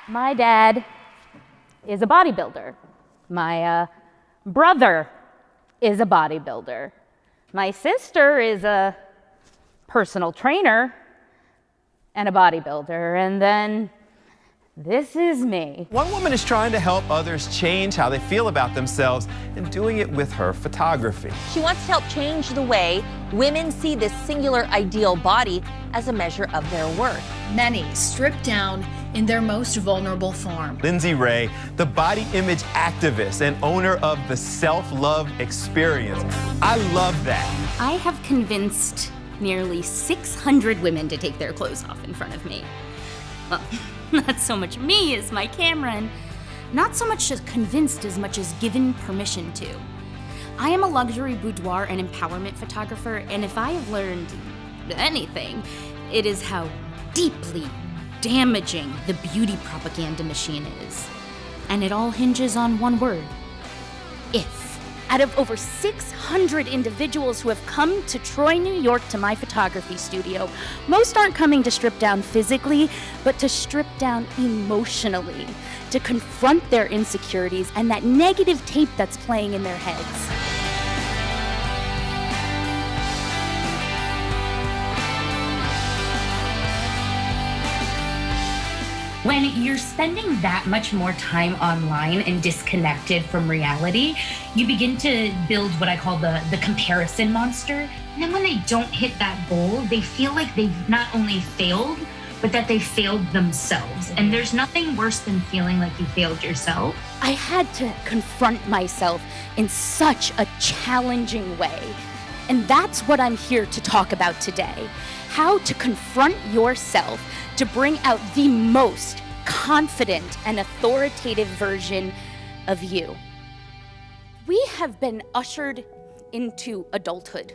My dad is a bodybuilder. My brother is a bodybuilder. My sister is a personal trainer and a bodybuilder. And then this is me. One woman is trying to help others change how they feel about themselves and doing it with her photography. She wants to help change the way women see this singular ideal body as a measure of their worth. Many stripped down in their most vulnerable form. Lindsay Ray, the body image activist and owner of the Self-Love Experience. I love that. I have convinced nearly 600 women to take their clothes off in front of me. Well, not so much me as my camera, and not so much as convinced as much as given permission to. I am a luxury boudoir and empowerment photographer, and if I have learned anything, it is how deeply damaging the beauty propaganda machine is. And it all hinges on one word: if. Out of over 600 individuals who have come to Troy, New York to my photography studio, most aren't coming to strip down physically, but to strip down emotionally, to confront their insecurities and that negative tape that's playing in their heads. When you're spending that much more time online and disconnected from reality, you begin to build what I call the comparison monster. And then when they don't hit that goal, they feel like they've not only failed, but that they failed themselves. And there's nothing worse than feeling like you failed yourself. I had to confront myself in such a challenging way. And that's what I'm here to talk about today. How to confront yourself to bring out the most confident and authoritative version of you. We have been ushered into adulthood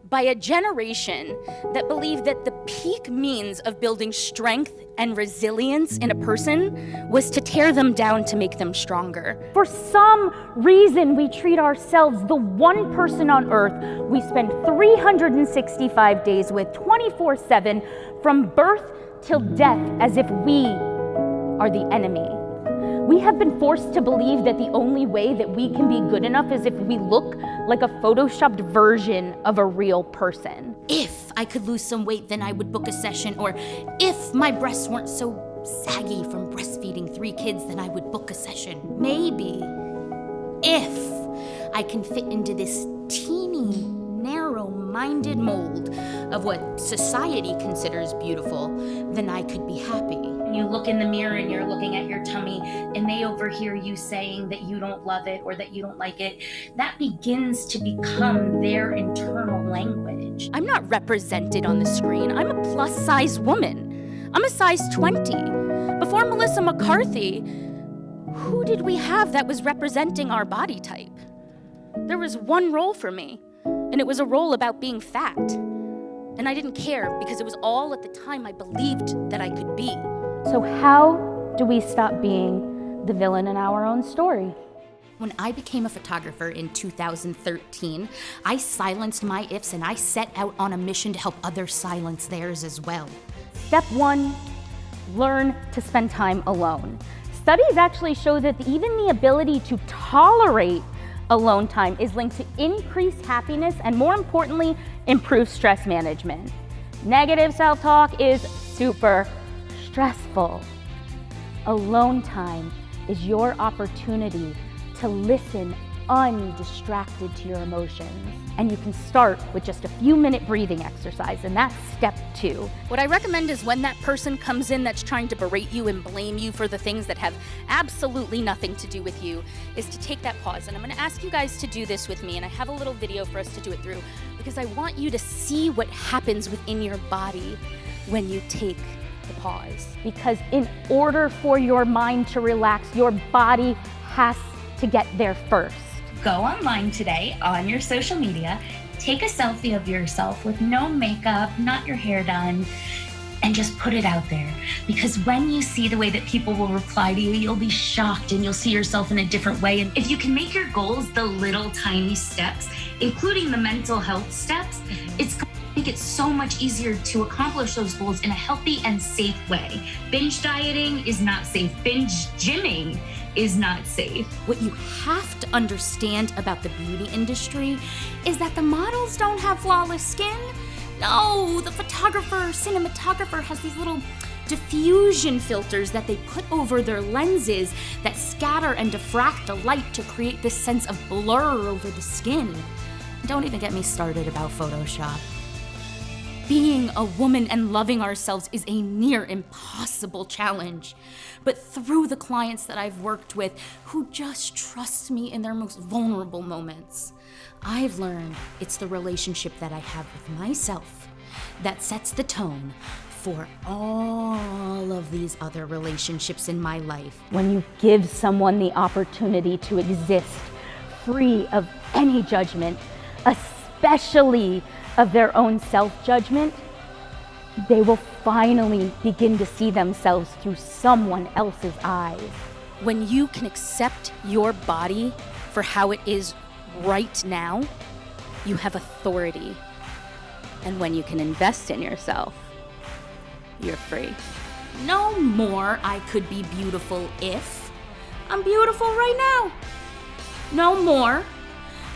by a generation that believed that the peak means of building strength and resilience in a person was to tear them down to make them stronger. For some reason, we treat ourselves, the one person on earth we spend 365 days with, 24/7, from birth till death, as if we are the enemy. We have been forced to believe that the only way that we can be good enough is if we look like a photoshopped version of a real person. If I could lose some weight, then I would book a session. Or if my breasts weren't so saggy from breastfeeding 3 kids, then I would book a session. Maybe if I can fit into this teeny, narrow-minded mold of what society considers beautiful, then I could be happy. You look in the mirror and you're looking at your tummy and they overhear you saying that you don't love it or that you don't like it. That begins to become their internal language. I'm not represented on the screen. I'm a plus-size woman. I'm a size 20. Before Melissa McCarthy, who did we have that was representing our body type? There was one role for me, and it was a role about being fat. And I didn't care because it was all at the time I believed that I could be. So how do we stop being the villain in our own story? When I became a photographer in 2013, I silenced my ifs and I set out on a mission to help others silence theirs as well. Step 1, learn to spend time alone. Studies actually show that even the ability to tolerate alone time is linked to increased happiness and, more importantly, improved stress management. Negative self-talk is super stressful. Alone time is your opportunity to listen undistracted to your emotions. And you can start with just a few minute breathing exercise, and that's step 2. What I recommend is when that person comes in that's trying to berate you and blame you for the things that have absolutely nothing to do with you, is to take that pause. And I'm gonna ask you guys to do this with me, and I have a little video for us to do it through, because I want you to see what happens within your body when you take the pause. Because in order for your mind to relax, your body has to get there first. Go online today on your social media, take a selfie of yourself with no makeup, not your hair done, and just put it out there. Because when you see the way that people will reply to you, you'll be shocked and you'll see yourself in a different way. And if you can make your goals the little tiny steps, including the mental health steps, it's make it so much easier to accomplish those goals in a healthy and safe way. Binge dieting is not safe. Binge gymming is not safe. What you have to understand about the beauty industry is that the models don't have flawless skin. No, the photographer, cinematographer has these little diffusion filters that they put over their lenses that scatter and diffract the light to create this sense of blur over the skin. Don't even get me started about Photoshop. Being a woman and loving ourselves is a near impossible challenge. But through the clients that I've worked with who just trust me in their most vulnerable moments, I've learned it's the relationship that I have with myself that sets the tone for all of these other relationships in my life. When you give someone the opportunity to exist free of any judgment, especially of their own self-judgment, they will finally begin to see themselves through someone else's eyes. When you can accept your body for how it is right now, you have authority. And when you can invest in yourself, you're free. No more I could be beautiful if I'm beautiful right now. No more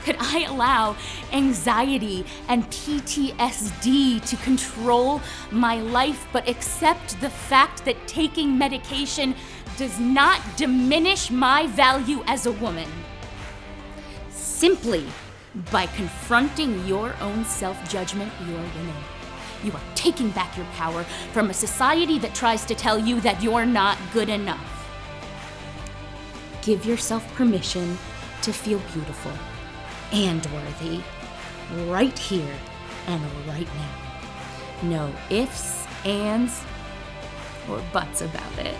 could I allow anxiety and PTSD to control my life, but accept the fact that taking medication does not diminish my value as a woman. Simply by confronting your own self-judgment, you're winning. You are taking back your power from a society that tries to tell you that you're not good enough. Give yourself permission to feel beautiful and worthy right here and right now. No ifs, ands, or buts about it.